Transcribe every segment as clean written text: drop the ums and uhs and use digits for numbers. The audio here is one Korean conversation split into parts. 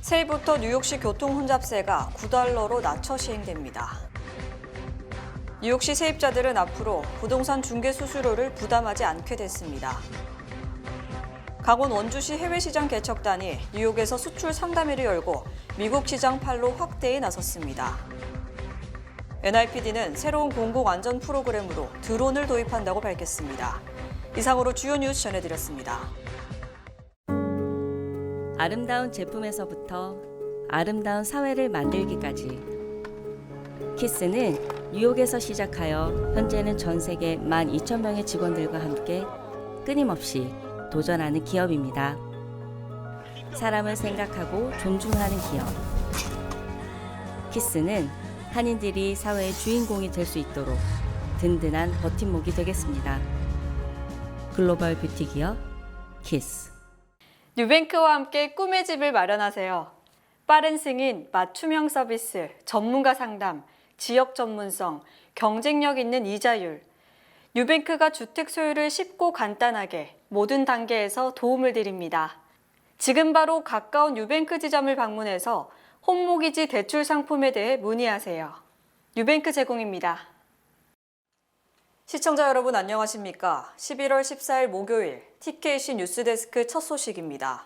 새해부터 뉴욕시 교통 혼잡세가 9달러로 낮춰 시행됩니다. 뉴욕시 세입자들은 앞으로 부동산 중개 수수료를 부담하지 않게 됐습니다. 강원 원주시 해외시장 개척단이 뉴욕에서 수출 상담회를 열고 미국 시장 판로 확대에 나섰습니다. NYPD는 새로운 공공안전 프로그램으로 드론을 도입한다고 밝혔습니다. 이상으로 주요 뉴스 전해드렸습니다. 아름다운 제품에서부터 아름다운 사회를 만들기까지 키스는 뉴욕에서 시작하여 현재는 전 세계 12,000명의 직원들과 함께 끊임없이 도전하는 기업입니다. 사람을 생각하고 존중하는 기업. 키스는 한인들이 사회의 주인공이 될 수 있도록 든든한 버팀목이 되겠습니다. 글로벌 뷰티 기업 키스. 뉴뱅크와 함께 꿈의 집을 마련하세요. 빠른 승인, 맞춤형 서비스, 전문가 상담, 지역 전문성, 경쟁력 있는 이자율. 뉴뱅크가 주택 소유를 쉽고 간단하게 모든 단계에서 도움을 드립니다. 지금 바로 가까운 뉴뱅크 지점을 방문해서 홈모기지 대출 상품에 대해 문의하세요. 뉴뱅크 제공입니다. 시청자 여러분 안녕하십니까? 11월 14일 목요일 TKC 뉴스데스크 첫 소식입니다.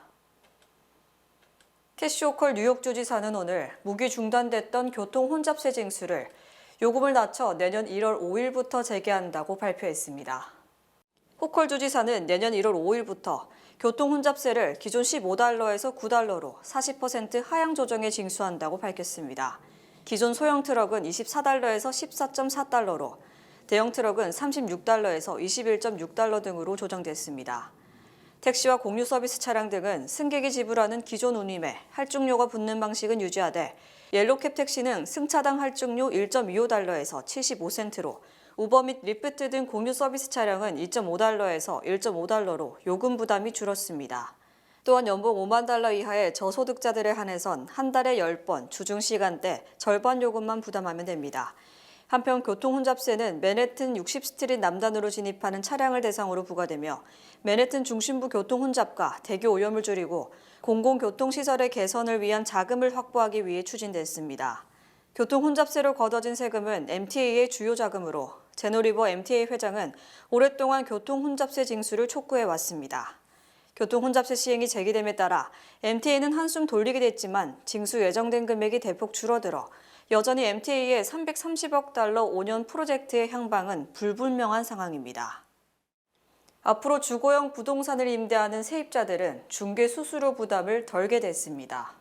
캐시 호컬 뉴욕 주지사는 오늘 무기 중단됐던 교통 혼잡세 징수를 요금을 낮춰 내년 1월 5일부터 재개한다고 발표했습니다. 호컬 주지사는 내년 1월 5일부터 교통 혼잡세를 기존 15달러에서 9달러로 40% 하향 조정에 징수한다고 밝혔습니다. 기존 소형 트럭은 24달러에서 14.4달러로, 대형 트럭은 36달러에서 21.6달러 등으로 조정됐습니다. 택시와 공유 서비스 차량 등은 승객이 지불하는 기존 운임에 할증료가 붙는 방식은 유지하되 옐로캡 택시는 승차당 할증료 1.25달러에서 75센트로, 우버 및 리프트 등 공유 서비스 차량은 2.5달러에서 1.5달러로 요금 부담이 줄었습니다. 또한 연봉 5만 달러 이하의 저소득자들에 한해선 한 달에 10번 주중 시간대 절반 요금만 부담하면 됩니다. 한편 교통 혼잡세는 맨해튼 60스트릿 남단으로 진입하는 차량을 대상으로 부과되며 맨해튼 중심부 교통 혼잡과 대교 오염을 줄이고 공공교통시설의 개선을 위한 자금을 확보하기 위해 추진됐습니다. 교통 혼잡세로 걷어진 세금은 MTA의 주요 자금으로 제노리버 MTA 회장은 오랫동안 교통 혼잡세 징수를 촉구해 왔습니다. 교통 혼잡세 시행이 제기됨에 따라 MTA는 한숨 돌리게 됐지만 징수 예정된 금액이 대폭 줄어들어 여전히 MTA의 330억 달러 5년 프로젝트의 향방은 불분명한 상황입니다. 앞으로 주거용 부동산을 임대하는 세입자들은 중개 수수료 부담을 덜게 됐습니다.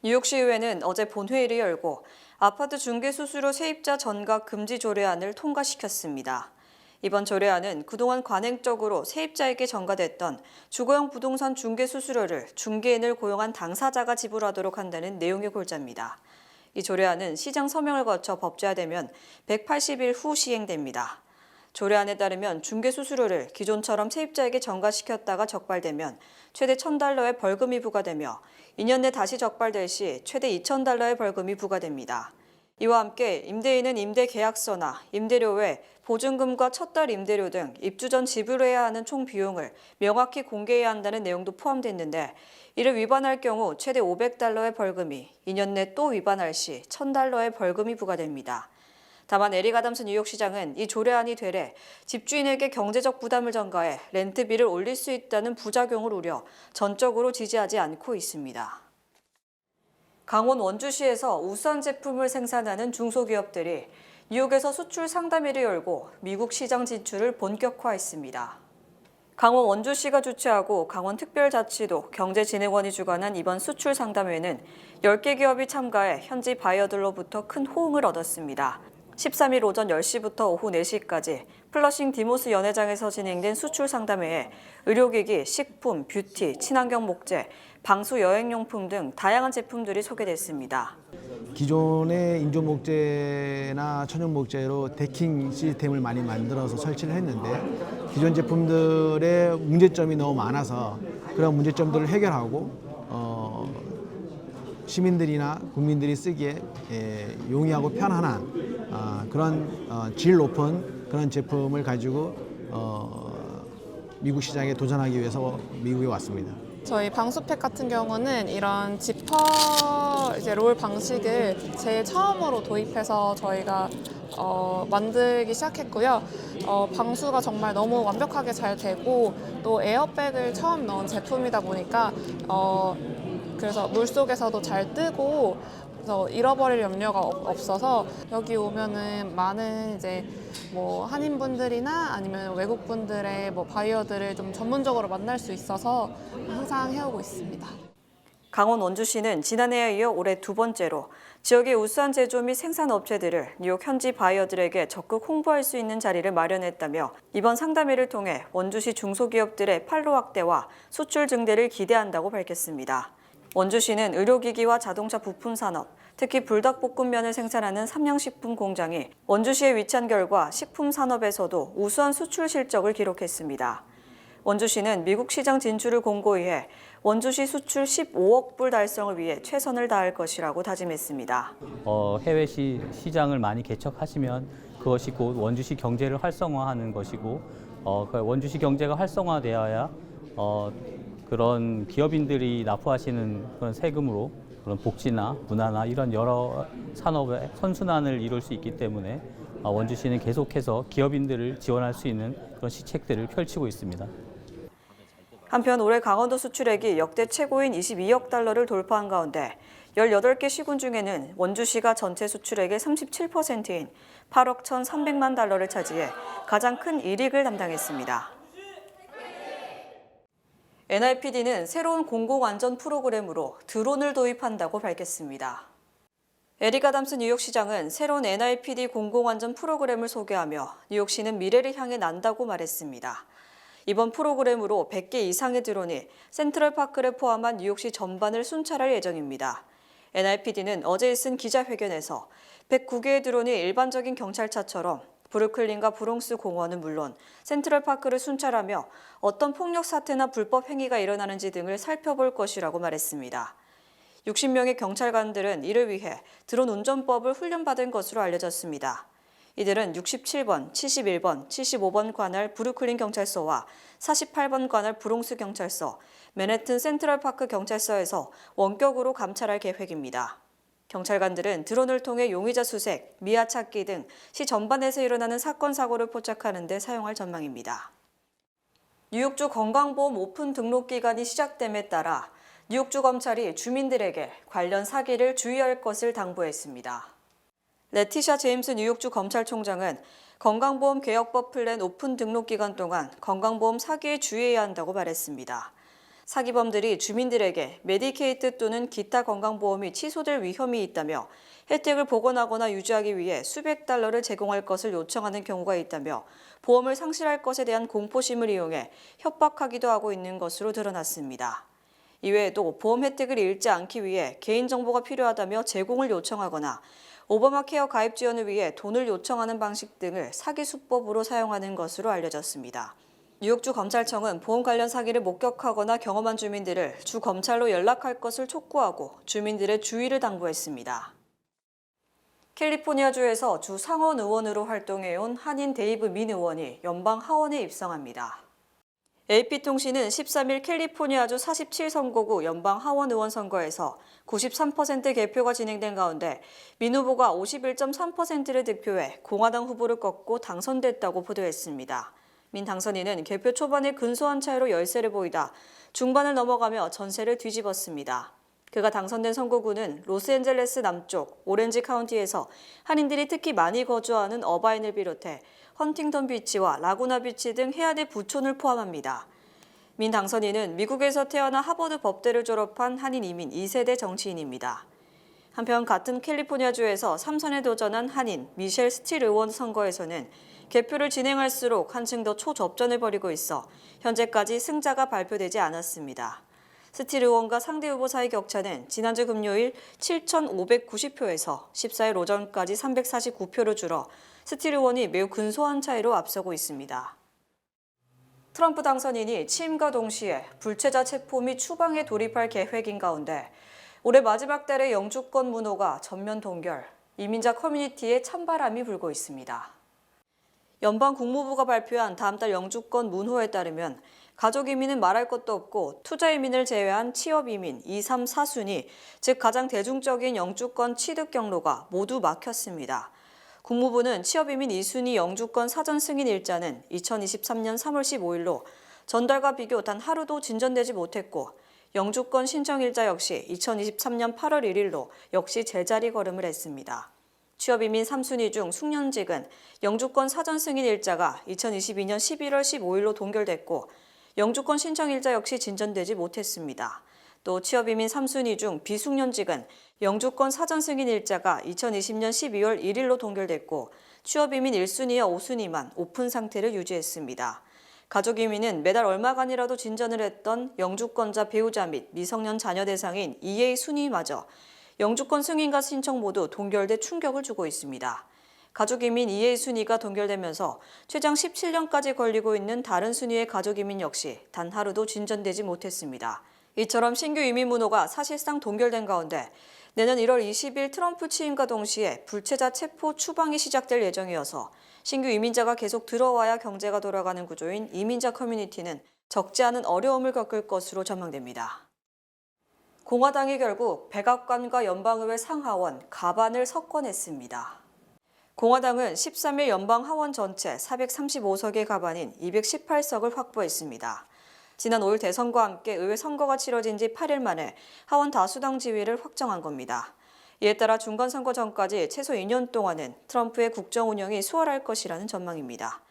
뉴욕시의회는 어제 본회의를 열고 아파트 중개 수수료 세입자 전가 금지 조례안을 통과시켰습니다. 이번 조례안은 그동안 관행적으로 세입자에게 전가됐던 주거용 부동산 중개 수수료를 중개인을 고용한 당사자가 지불하도록 한다는 내용의 골자입니다. 이 조례안은 시장 서명을 거쳐 법제화되면 180일 후 시행됩니다. 조례안에 따르면 중개 수수료를 기존처럼 세입자에게 전가시켰다가 적발되면 최대 $1,000의 벌금이 부과되며 2년 내 다시 적발될 시 최대 $2,000의 벌금이 부과됩니다. 이와 함께 임대인은 임대 계약서나 임대료 외 보증금과 첫 달 임대료 등 입주 전 지불해야 하는 총 비용을 명확히 공개해야 한다는 내용도 포함됐는데 이를 위반할 경우 최대 $500의 벌금이, 2년 내 또 위반할 시 $1,000의 벌금이 부과됩니다. 다만 에릭 아담스 뉴욕시장은 이 조례안이 되래 집주인에게 경제적 부담을 전가해 렌트비를 올릴 수 있다는 부작용을 우려 전적으로 지지하지 않고 있습니다. 강원 원주시에서 우수한 제품을 생산하는 중소기업들이 뉴욕에서 수출 상담회를 열고 미국 시장 진출을 본격화했습니다. 강원 원주시가 주최하고 강원특별자치도 경제진흥원이 주관한 이번 수출 상담회는 10개 기업이 참가해 현지 바이어들로부터 큰 호응을 얻었습니다. 13일 오전 10시부터 오후 4시까지 플러싱 디모스 연회장에서 진행된 수출 상담회에 의료기기, 식품, 뷰티, 친환경 목재, 방수 여행용품 등 다양한 제품들이 소개됐습니다. 기존의 인조 목재나 천연 목재로 데킹 시스템을 많이 만들어서 설치를 했는데 기존 제품들의 문제점이 너무 많아서 그런 문제점들을 해결하고 시민들이나 국민들이 쓰기에 용이하고 편안한 그런 질 높은 그런 제품을 가지고 미국 시장에 도전하기 위해서 미국에 왔습니다. 저희 방수팩 같은 경우는 이런 지퍼 이제 롤 방식을 제일 처음으로 도입해서 저희가 만들기 시작했고요. 방수가 정말 너무 완벽하게 잘 되고 또 에어백을 처음 넣은 제품이다 보니까 그래서 물속에서도 잘 뜨고 그래서 잃어버릴 염려가 없어서 여기 오면은 많은 이제 뭐 한인분들이나 아니면 외국분들의 뭐 바이어들을 좀 전문적으로 만날 수 있어서 항상 해오고 있습니다. 강원 원주시는 지난해에 이어 올해 두 번째로 지역의 우수한 제조 및 생산 업체들을 뉴욕 현지 바이어들에게 적극 홍보할 수 있는 자리를 마련했다며 이번 상담회를 통해 원주시 중소기업들의 판로 확대와 수출 증대를 기대한다고 밝혔습니다. 원주시는 의료기기와 자동차 부품 산업, 특히 불닭볶음면을 생산하는 삼양식품 공장이 원주시에 위치한 결과 식품 산업에서도 우수한 수출 실적을 기록했습니다. 원주시는 미국 시장 진출을 공고히 해 원주시 수출 15억 불 달성을 위해 최선을 다할 것이라고 다짐했습니다. 해외 시장을 많이 개척하시면 그것이 곧 원주시 경제를 활성화하는 것이고 원주시 경제가 활성화되어야 그런 기업인들이 납부하시는 그런 세금으로 그런 복지나 문화나 이런 여러 산업의 선순환을 이룰 수 있기 때문에 원주시는 계속해서 기업인들을 지원할 수 있는 그런 시책들을 펼치고 있습니다. 한편 올해 강원도 수출액이 역대 최고인 22억 달러를 돌파한 가운데 18개 시군 중에는 원주시가 전체 수출액의 37%인 8억 1,300만 달러를 차지해 가장 큰 이익을 담당했습니다. NIPD는 새로운 공공안전 프로그램으로 드론을 도입한다고 밝혔습니다. 에릭 아담스 뉴욕시장은 새로운 NIPD 공공안전 프로그램을 소개하며 뉴욕시는 미래를 향해 난다고 말했습니다. 이번 프로그램으로 100개 이상의 드론이 센트럴파크를 포함한 뉴욕시 전반을 순찰할 예정입니다. NIPD는 어제 있은 기자회견에서 109개의 드론이 일반적인 경찰차처럼 브루클린과 브롱스 공원은 물론 센트럴파크를 순찰하며 어떤 폭력 사태나 불법 행위가 일어나는지 등을 살펴볼 것이라고 말했습니다. 60명의 경찰관들은 이를 위해 드론 운전법을 훈련받은 것으로 알려졌습니다. 이들은 67번, 71번, 75번 관할 브루클린 경찰서와 48번 관할 브롱스 경찰서, 맨해튼 센트럴파크 경찰서에서 원격으로 감찰할 계획입니다. 경찰관들은 드론을 통해 용의자 수색, 미아 찾기 등 시 전반에서 일어나는 사건, 사고를 포착하는 데 사용할 전망입니다. 뉴욕주 건강보험 오픈 등록 기간이 시작됨에 따라 뉴욕주 검찰이 주민들에게 관련 사기를 주의할 것을 당부했습니다. 레티샤 제임스 뉴욕주 검찰총장은 건강보험 개혁법 플랜 오픈 등록 기간 동안 건강보험 사기에 주의해야 한다고 말했습니다. 사기범들이 주민들에게 메디케이트 또는 기타 건강보험이 취소될 위험이 있다며 혜택을 복원하거나 유지하기 위해 수백 달러를 제공할 것을 요청하는 경우가 있다며 보험을 상실할 것에 대한 공포심을 이용해 협박하기도 하고 있는 것으로 드러났습니다. 이외에도 보험 혜택을 잃지 않기 위해 개인정보가 필요하다며 제공을 요청하거나 오바마 케어 가입 지원을 위해 돈을 요청하는 방식 등을 사기 수법으로 사용하는 것으로 알려졌습니다. 뉴욕주 검찰청은 보험 관련 사기를 목격하거나 경험한 주민들을 주 검찰로 연락할 것을 촉구하고 주민들의 주의를 당부했습니다. 캘리포니아주에서 주 상원 의원으로 활동해온 한인 데이브 민 의원이 연방 하원에 입성합니다. AP통신은 13일 캘리포니아주 47선거구 연방 하원 의원 선거에서 93% 개표가 진행된 가운데 민 후보가 51.3%를 득표해 공화당 후보를 꺾고 당선됐다고 보도했습니다. 민 당선인은 개표 초반에 근소한 차이로 열세를 보이다 중반을 넘어가며 전세를 뒤집었습니다. 그가 당선된 선거구는 로스앤젤레스 남쪽 오렌지 카운티에서 한인들이 특히 많이 거주하는 어바인을 비롯해 헌팅턴 비치와 라구나 비치 등 해안의 부촌을 포함합니다. 민 당선인은 미국에서 태어나 하버드 법대를 졸업한 한인 이민 2세대 정치인입니다. 한편 같은 캘리포니아주에서 3선에 도전한 한인 미셸 스틸 의원 선거에서는 개표를 진행할수록 한층 더 초접전을 벌이고 있어 현재까지 승자가 발표되지 않았습니다. 스틸 의원과 상대 후보 사이 격차는 지난주 금요일 7,590표에서 14일 오전까지 349표로 줄어 스틸 의원이 매우 근소한 차이로 앞서고 있습니다. 트럼프 당선인이 취임과 동시에 불체자 체포 및 추방에 돌입할 계획인 가운데 올해 마지막 달의 영주권 문호가 전면 동결, 이민자 커뮤니티에 찬바람이 불고 있습니다. 연방 국무부가 발표한 다음 달 영주권 문호에 따르면 가족 이민은 말할 것도 없고 투자 이민을 제외한 취업 이민 2, 3, 4순위, 즉 가장 대중적인 영주권 취득 경로가 모두 막혔습니다. 국무부는 취업 이민 2순위 영주권 사전 승인 일자는 2023년 3월 15일로 전달과 비교 단 하루도 진전되지 못했고 영주권 신청 일자 역시 2023년 8월 1일로 역시 제자리 걸음을 했습니다. 취업이민 3순위 중 숙련직은 영주권 사전 승인 일자가 2022년 11월 15일로 동결됐고 영주권 신청 일자 역시 진전되지 못했습니다. 또 취업이민 3순위 중 비숙련직은 영주권 사전 승인 일자가 2020년 12월 1일로 동결됐고 취업이민 1순위와 5순위만 오픈 상태를 유지했습니다. 가족이민은 매달 얼마간이라도 진전을 했던 영주권자 배우자 및 미성년 자녀 대상인 2A 순위마저 영주권 승인과 신청 모두 동결돼 충격을 주고 있습니다. 가족이민 2A 순위가 동결되면서 최장 17년까지 걸리고 있는 다른 순위의 가족이민 역시 단 하루도 진전되지 못했습니다. 이처럼 신규 이민 문호가 사실상 동결된 가운데 내년 1월 20일 트럼프 취임과 동시에 불체자 체포 추방이 시작될 예정이어서 신규 이민자가 계속 들어와야 경제가 돌아가는 구조인 이민자 커뮤니티는 적지 않은 어려움을 겪을 것으로 전망됩니다. 공화당이 결국 백악관과 연방의회 상하원 가반을 석권했습니다. 공화당은 13일 연방 하원 전체 435석의 가반인 218석을 확보했습니다. 지난 5일 대선과 함께 의회 선거가 치러진 지 8일 만에 하원 다수당 지위를 확정한 겁니다. 이에 따라 중간선거 전까지 최소 2년 동안은 트럼프의 국정 운영이 수월할 것이라는 전망입니다.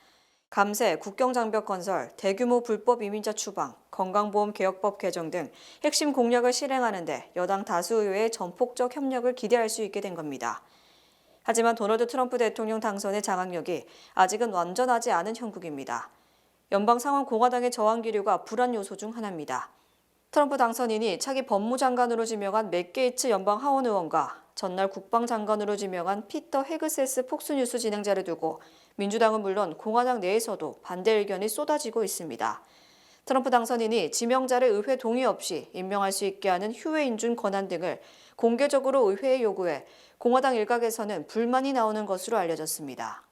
감세, 국경장벽 건설, 대규모 불법 이민자 추방, 건강보험 개혁법 개정 등 핵심 공약을 실행하는 데 여당 다수 의회의 전폭적 협력을 기대할 수 있게 된 겁니다. 하지만 도널드 트럼프 대통령 당선의 장악력이 아직은 완전하지 않은 형국입니다. 연방 상원 공화당의 저항 기류가 불안 요소 중 하나입니다. 트럼프 당선인이 차기 법무장관으로 지명한 맥 게이츠 연방 하원 의원과 전날 국방장관으로 지명한 피터 헤그세스 폭스뉴스 진행자를 두고 민주당은 물론 공화당 내에서도 반대 의견이 쏟아지고 있습니다. 트럼프 당선인이 지명자를 의회 동의 없이 임명할 수 있게 하는 휴회 인준 권한 등을 공개적으로 의회에 요구해 공화당 일각에서는 불만이 나오는 것으로 알려졌습니다.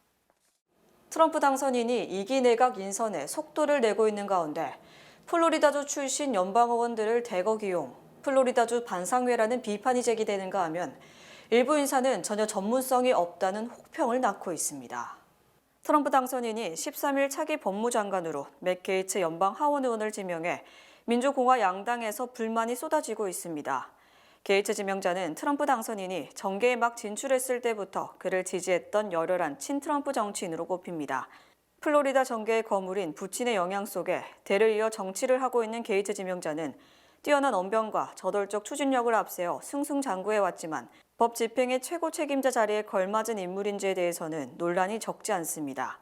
트럼프 당선인이 2기 내각 인선에 속도를 내고 있는 가운데 플로리다주 출신 연방의원들을 대거 기용, 플로리다주 반상회라는 비판이 제기되는가 하면 일부 인사는 전혀 전문성이 없다는 혹평을 낳고 있습니다. 트럼프 당선인이 13일 차기 법무장관으로 맥 게이츠 연방 하원 의원을 지명해 민주공화 양당에서 불만이 쏟아지고 있습니다. 게이츠 지명자는 트럼프 당선인이 정계에 막 진출했을 때부터 그를 지지했던 열혈한 친트럼프 정치인으로 꼽힙니다. 플로리다 정계의 거물인 부친의 영향 속에 대를 이어 정치를 하고 있는 게이츠 지명자는 뛰어난 언변과 저돌적 추진력을 앞세워 승승장구해왔지만 법 집행의 최고 책임자 자리에 걸맞은 인물인지에 대해서는 논란이 적지 않습니다.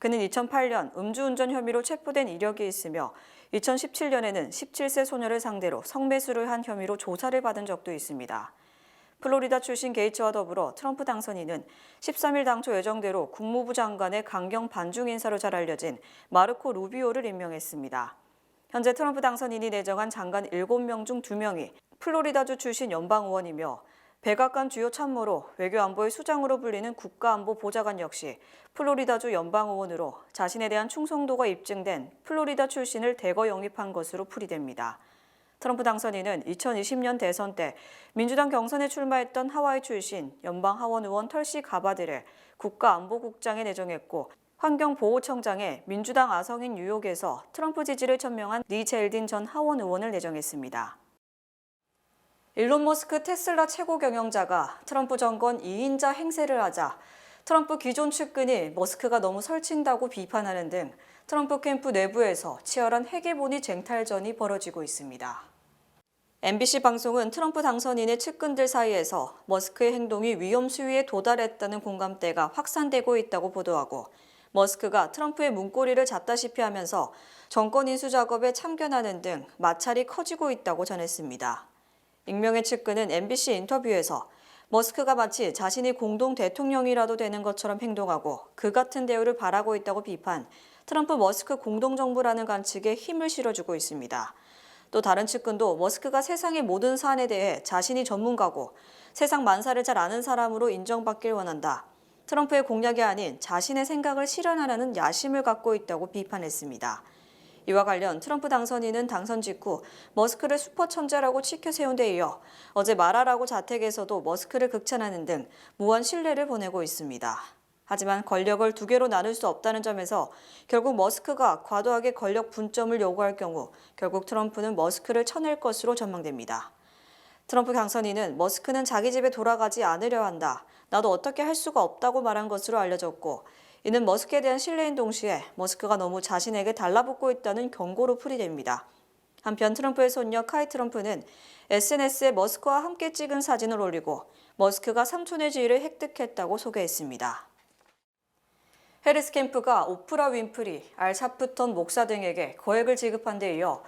그는 2008년 음주운전 혐의로 체포된 이력이 있으며 2017년에는 17세 소녀를 상대로 성매수를 한 혐의로 조사를 받은 적도 있습니다. 플로리다 출신 게이츠와 더불어 트럼프 당선인은 13일 당초 예정대로 국무부 장관의 강경 반중 인사로 잘 알려진 마르코 루비오를 임명했습니다. 현재 트럼프 당선인이 내정한 장관 7명 중 2명이 플로리다주 출신 연방의원이며 백악관 주요 참모로 외교안보의 수장으로 불리는 국가안보보좌관 역시 플로리다주 연방의원으로 자신에 대한 충성도가 입증된 플로리다 출신을 대거 영입한 것으로 풀이됩니다. 트럼프 당선인은 2020년 대선 때 민주당 경선에 출마했던 하와이 출신 연방하원 의원 털시 가바드를 국가안보국장에 내정했고 환경보호청장에 민주당 아성인 뉴욕에서 트럼프 지지를 천명한 리 젤딘 전 하원 의원을 내정했습니다. 일론 머스크 테슬라 최고 경영자가 트럼프 정권 2인자 행세를 하자 트럼프 기존 측근이 머스크가 너무 설친다고 비판하는 등 트럼프 캠프 내부에서 치열한 핵의본이 쟁탈전이 벌어지고 있습니다. MBC 방송은 트럼프 당선인의 측근들 사이에서 머스크의 행동이 위험 수위에 도달했다는 공감대가 확산되고 있다고 보도하고 머스크가 트럼프의 문고리를 잡다시피 하면서 정권 인수 작업에 참견하는 등 마찰이 커지고 있다고 전했습니다. 익명의 측근은 MBC 인터뷰에서 머스크가 마치 자신이 공동 대통령이라도 되는 것처럼 행동하고 그 같은 대우를 바라고 있다고 비판, 트럼프 머스크 공동정부라는 관측에 힘을 실어주고 있습니다. 또 다른 측근도 머스크가 세상의 모든 사안에 대해 자신이 전문가고 세상 만사를 잘 아는 사람으로 인정받길 원한다. 트럼프의 공약이 아닌 자신의 생각을 실현하려는 야심을 갖고 있다고 비판했습니다. 이와 관련 트럼프 당선인은 당선 직후 머스크를 슈퍼 천재라고 치켜 세운 데 이어 어제 말하라고 자택에서도 머스크를 극찬하는 등 무한 신뢰를 보내고 있습니다. 하지만 권력을 두 개로 나눌 수 없다는 점에서 결국 머스크가 과도하게 권력 분점을 요구할 경우 결국 트럼프는 머스크를 쳐낼 것으로 전망됩니다. 트럼프 당선인은 머스크는 자기 집에 돌아가지 않으려 한다. 나도 어떻게 할 수가 없다고 말한 것으로 알려졌고 이는 머스크에 대한 신뢰인 동시에 머스크가 너무 자신에게 달라붙고 있다는 경고로 풀이됩니다. 한편 트럼프의 손녀 카이 트럼프는 SNS에 머스크와 함께 찍은 사진을 올리고 머스크가 삼촌의 지위를 획득했다고 소개했습니다. 해리스 캠프가 오프라 윈프리, 알 샤프턴 목사 등에게 거액을 지급한 데 이어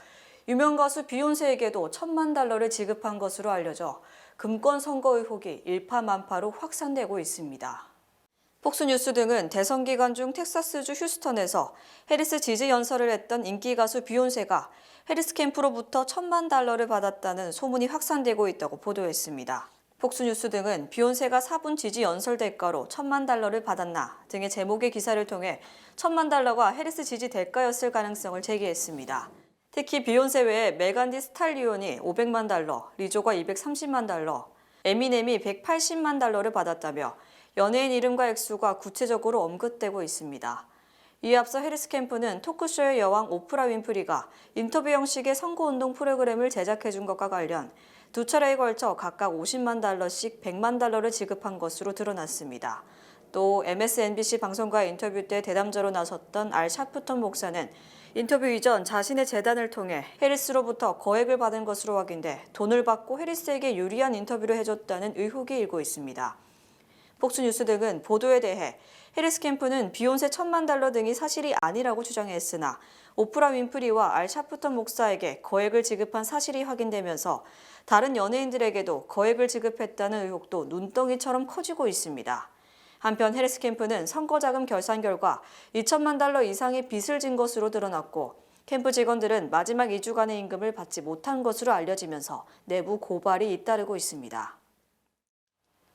유명 가수 비욘세에게도 $10,000,000를 지급한 것으로 알려져 금권 선거 의혹이 일파만파로 확산되고 있습니다. 폭스뉴스 등은 대선 기간 중 텍사스주 휴스턴에서 해리스 지지 연설을 했던 인기 가수 비욘세가 해리스 캠프로부터 $10,000,000를 받았다는 소문이 확산되고 있다고 보도했습니다. 폭스뉴스 등은 비욘세가 4분 지지 연설 대가로 $10,000,000를 받았나 등의 제목의 기사를 통해 $10,000,000가 해리스 지지 대가였을 가능성을 제기했습니다. 특히 비욘세 외에 메간 디 스탈리온이 $500,000, 리조가 $230,000, 에미넴이 $180,000,000를 받았다며 연예인 이름과 액수가 구체적으로 언급되고 있습니다. 이에 앞서 해리스 캠프는 토크쇼의 여왕 오프라 윈프리가 인터뷰 형식의 선거운동 프로그램을 제작해준 것과 관련 두 차례에 걸쳐 각각 $500,000씩 $100,000를 지급한 것으로 드러났습니다. 또 MSNBC 방송과의 인터뷰 때 대담자로 나섰던 알 샤프턴 목사는 인터뷰 이전 자신의 재단을 통해 해리스로부터 거액을 받은 것으로 확인돼 돈을 받고 해리스에게 유리한 인터뷰를 해줬다는 의혹이 일고 있습니다. 폭스뉴스 등은 보도에 대해 해리스 캠프는 비욘세 $10,000,000 등이 사실이 아니라고 주장했으나 오프라 윈프리와 알 샤프턴 목사에게 거액을 지급한 사실이 확인되면서 다른 연예인들에게도 거액을 지급했다는 의혹도 눈덩이처럼 커지고 있습니다. 한편 해리스 캠프는 선거자금 결산 결과 $20,000,000 이상의 빚을 진 것으로 드러났고 캠프 직원들은 마지막 2주간의 임금을 받지 못한 것으로 알려지면서 내부 고발이 잇따르고 있습니다.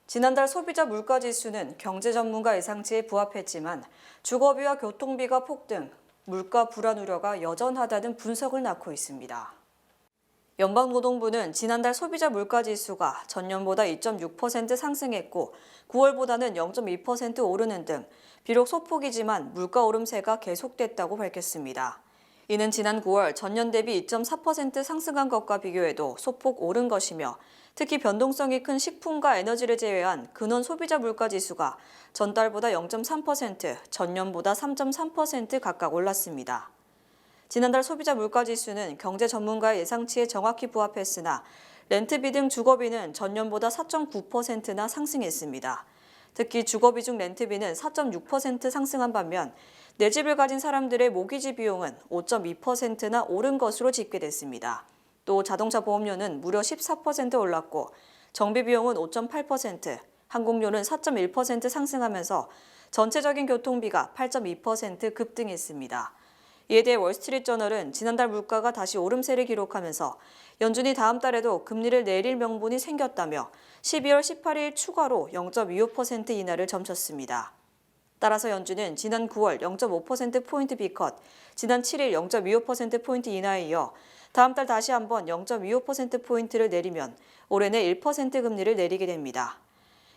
지난달 소비자 물가지수는 경제 전문가 예상치에 부합했지만 주거비와 교통비가 폭등, 물가 불안 우려가 여전하다는 분석을 낳고 있습니다. 연방노동부는 지난달 소비자 물가지수가 전년보다 2.6% 상승했고 9월보다는 0.2% 오르는 등 비록 소폭이지만 물가 오름세가 계속됐다고 밝혔습니다. 이는 지난 9월 전년 대비 2.4% 상승한 것과 비교해도 소폭 오른 것이며 특히 변동성이 큰 식품과 에너지를 제외한 근원 소비자 물가지수가 전달보다 0.3%, 전년보다 3.3% 각각 올랐습니다. 지난달 소비자 물가지수는 경제 전문가의 예상치에 정확히 부합했으나 렌트비 등 주거비는 전년보다 4.9%나 상승했습니다. 특히 주거비 중 렌트비는 4.6% 상승한 반면 내 집을 가진 사람들의 모기지 비용은 5.2%나 오른 것으로 집계됐습니다. 또 자동차 보험료는 무려 14% 올랐고 정비 비용은 5.8%, 항공료는 4.1% 상승하면서 전체적인 교통비가 8.2% 급등했습니다. 이에 대해 월스트리트저널은 지난달 물가가 다시 오름세를 기록하면서 연준이 다음 달에도 금리를 내릴 명분이 생겼다며 12월 18일 추가로 0.25% 인하를 점쳤습니다. 따라서 연준은 지난 9월 0.5%포인트 비컷, 지난 7일 0.25%포인트 인하에 이어 다음 달 다시 한번 0.25%포인트를 내리면 올해 내 1% 금리를 내리게 됩니다.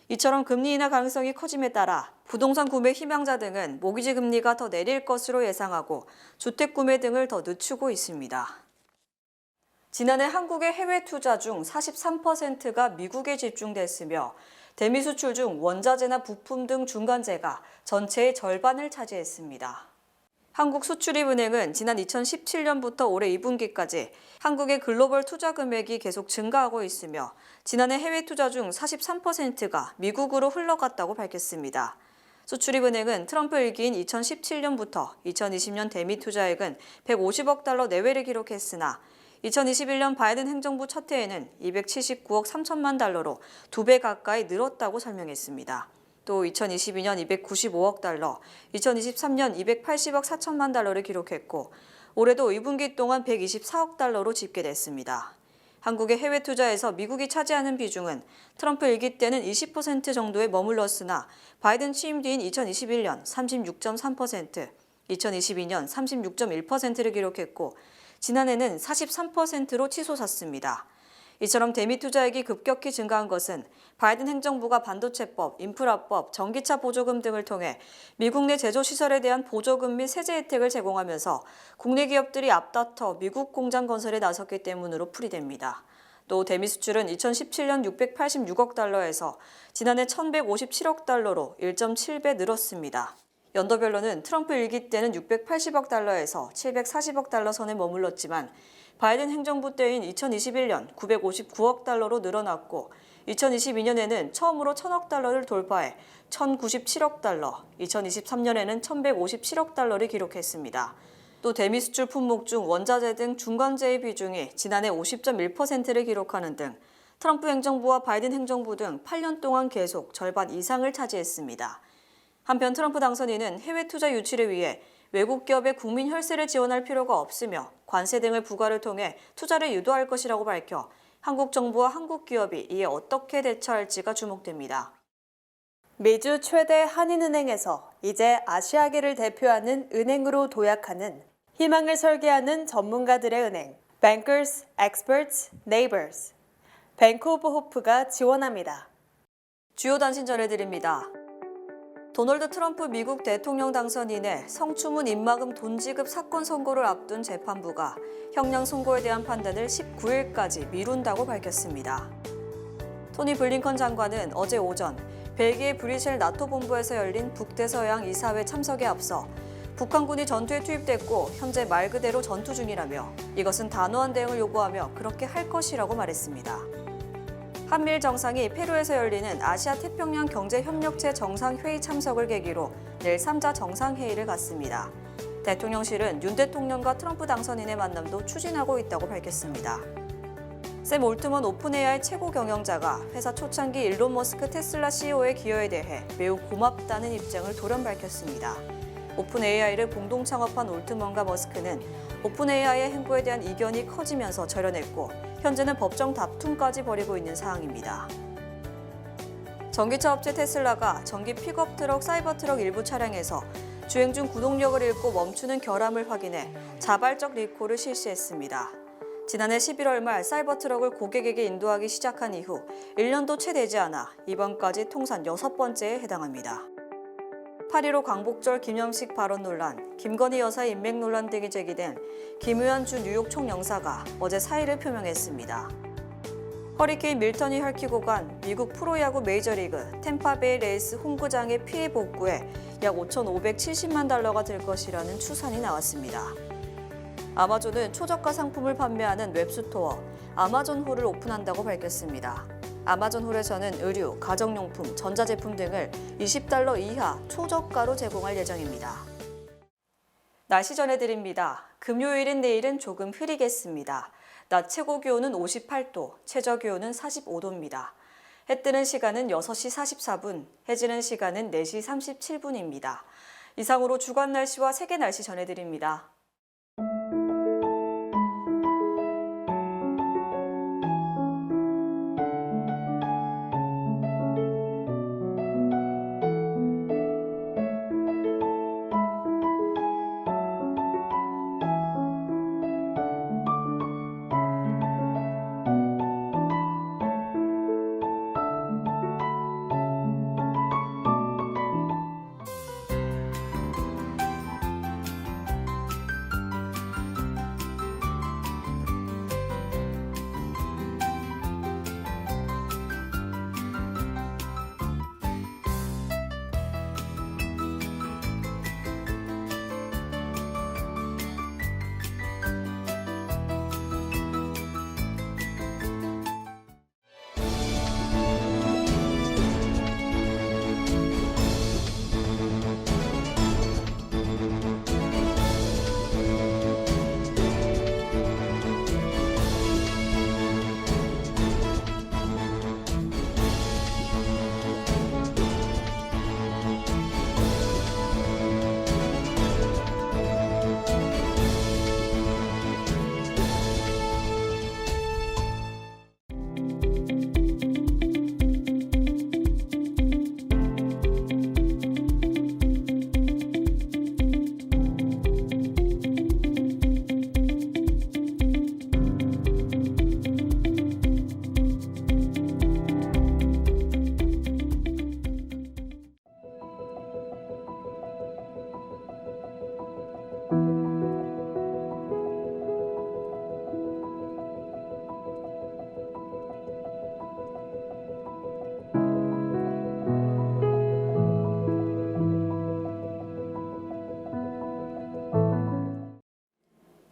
이처럼 금리 인하 가능성이 커짐에 따라 부동산 구매 희망자 등은 모기지 금리가 더 내릴 것으로 예상하고 주택 구매 등을 더 늦추고 있습니다. 지난해 한국의 해외 투자 중 43%가 미국에 집중됐으며 대미 수출 중 원자재나 부품 등 중간재가 전체의 절반을 차지했습니다. 한국수출입은행은 지난 2017년부터 올해 2분기까지 한국의 글로벌 투자 금액이 계속 증가하고 있으며 지난해 해외 투자 중 43%가 미국으로 흘러갔다고 밝혔습니다. 수출입은행은 트럼프 일기인 2017년부터 2020년 대미 투자액은 $150억 내외를 기록했으나 2021년 바이든 행정부 첫 해에는 $279억 3천만 달러로 2배 가까이 늘었다고 설명했습니다. 또 2022년 $295억, 2023년 $280억 4천만 달러를 기록했고 올해도 2분기 동안 $124억 달러로 집계됐습니다. 한국의 해외 투자에서 미국이 차지하는 비중은 트럼프 일기 때는 20% 정도에 머물렀으나 바이든 취임 뒤인 2021년 36.3%, 2022년 36.1%를 기록했고 지난해는 43%로 치솟았습니다. 이처럼 대미 투자액이 급격히 증가한 것은 바이든 행정부가 반도체법, 인프라법, 전기차 보조금 등을 통해 미국 내 제조시설에 대한 보조금 및 세제 혜택을 제공하면서 국내 기업들이 앞다퉈 미국 공장 건설에 나섰기 때문으로 풀이됩니다. 또 대미 수출은 2017년 686억 달러에서 지난해 1157억 달러로 1.7배 늘었습니다. 연도별로는 트럼프 1기 때는 680억 달러에서 740억 달러 선에 머물렀지만 바이든 행정부 때인 2021년 959억 달러로 늘어났고 2022년에는 처음으로 1000억 달러를 돌파해 1097억 달러, 2023년에는 1157억 달러를 기록했습니다. 또 대미 수출 품목 중 원자재 등 중간재의 비중이 지난해 50.1%를 기록하는 등 트럼프 행정부와 바이든 행정부 등 8년 동안 계속 절반 이상을 차지했습니다. 한편 트럼프 당선인은 해외 투자 유치를 위해 외국 기업의 국민 혈세를 지원할 필요가 없으며 관세 등을 부과를 통해 투자를 유도할 것이라고 밝혀 한국 정부와 한국 기업이 이에 어떻게 대처할지가 주목됩니다. 미주 최대 한인은행에서 이제 아시아계를 대표하는 은행으로 도약하는 희망을 설계하는 전문가들의 은행 Bankers, Experts, Neighbors 뱅크 오브 호프가 지원합니다. 주요 단신 전해드립니다. 도널드 트럼프 미국 대통령 당선인의 성추문 입막음 돈 지급 사건 선고를 앞둔 재판부가 형량 선고에 대한 판단을 19일까지 미룬다고 밝혔습니다. 토니 블링컨 장관은 어제 오전 벨기에 브뤼셀 나토 본부에서 열린 북대서양 이사회 참석에 앞서 북한군이 전투에 투입됐고 현재 말 그대로 전투 중이라며 이것은 단호한 대응을 요구하며 그렇게 할 것이라고 말했습니다. 한미일 정상이 페루에서 열리는 아시아 태평양 경제협력체 정상회의 참석을 계기로 내일 3자 정상회의를 갖습니다. 대통령실은 윤 대통령과 트럼프 당선인의 만남도 추진하고 있다고 밝혔습니다. 샘 올트먼 오픈 AI 최고 경영자가 회사 초창기 일론 머스크 테슬라 CEO의 기여에 대해 매우 고맙다는 입장을 돌연 밝혔습니다. 오픈 AI를 공동 창업한 올트먼과 머스크는 오픈 AI의 행보에 대한 이견이 커지면서 절연했고 현재는 법정 다툼까지 벌이고 있는 상황입니다. 전기차 업체 테슬라가 전기 픽업 트럭, 사이버 트럭 일부 차량에서 주행 중 구동력을 잃고 멈추는 결함을 확인해 자발적 리콜을 실시했습니다. 지난해 11월 말 사이버 트럭을 고객에게 인도하기 시작한 이후 1년도 채 되지 않아 이번까지 통산 6번째에 해당합니다. 8.15 광복절 기념식 발언 논란, 김건희 여사의 인맥 논란 등이 제기된 김의원 주 뉴욕 총영사가 어제 사의를 표명했습니다. 허리케인 밀턴이 핥히고 간 미국 프로야구 메이저리그 템파베이 레이스 홈구장의 피해 복구에 약 5,570만 달러가 들 것이라는 추산이 나왔습니다. 아마존은 초저가 상품을 판매하는 웹스토어 아마존홀을 오픈한다고 밝혔습니다. 아마존홀에서는 의류, 가정용품, 전자제품 등을 $20 이하 초저가로 제공할 예정입니다. 날씨 전해드립니다. 금요일인 내일은 조금 흐리겠습니다. 낮 최고 기온은 58도, 최저 기온은 45도입니다. 해 뜨는 시간은 6시 44분, 해 지는 시간은 4시 37분입니다. 이상으로 주간 날씨와 세계 날씨 전해드립니다.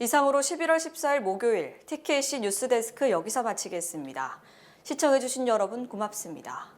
이상으로 11월 14일 목요일 TKC 뉴스데스크 여기서 마치겠습니다. 시청해주신 여러분 고맙습니다.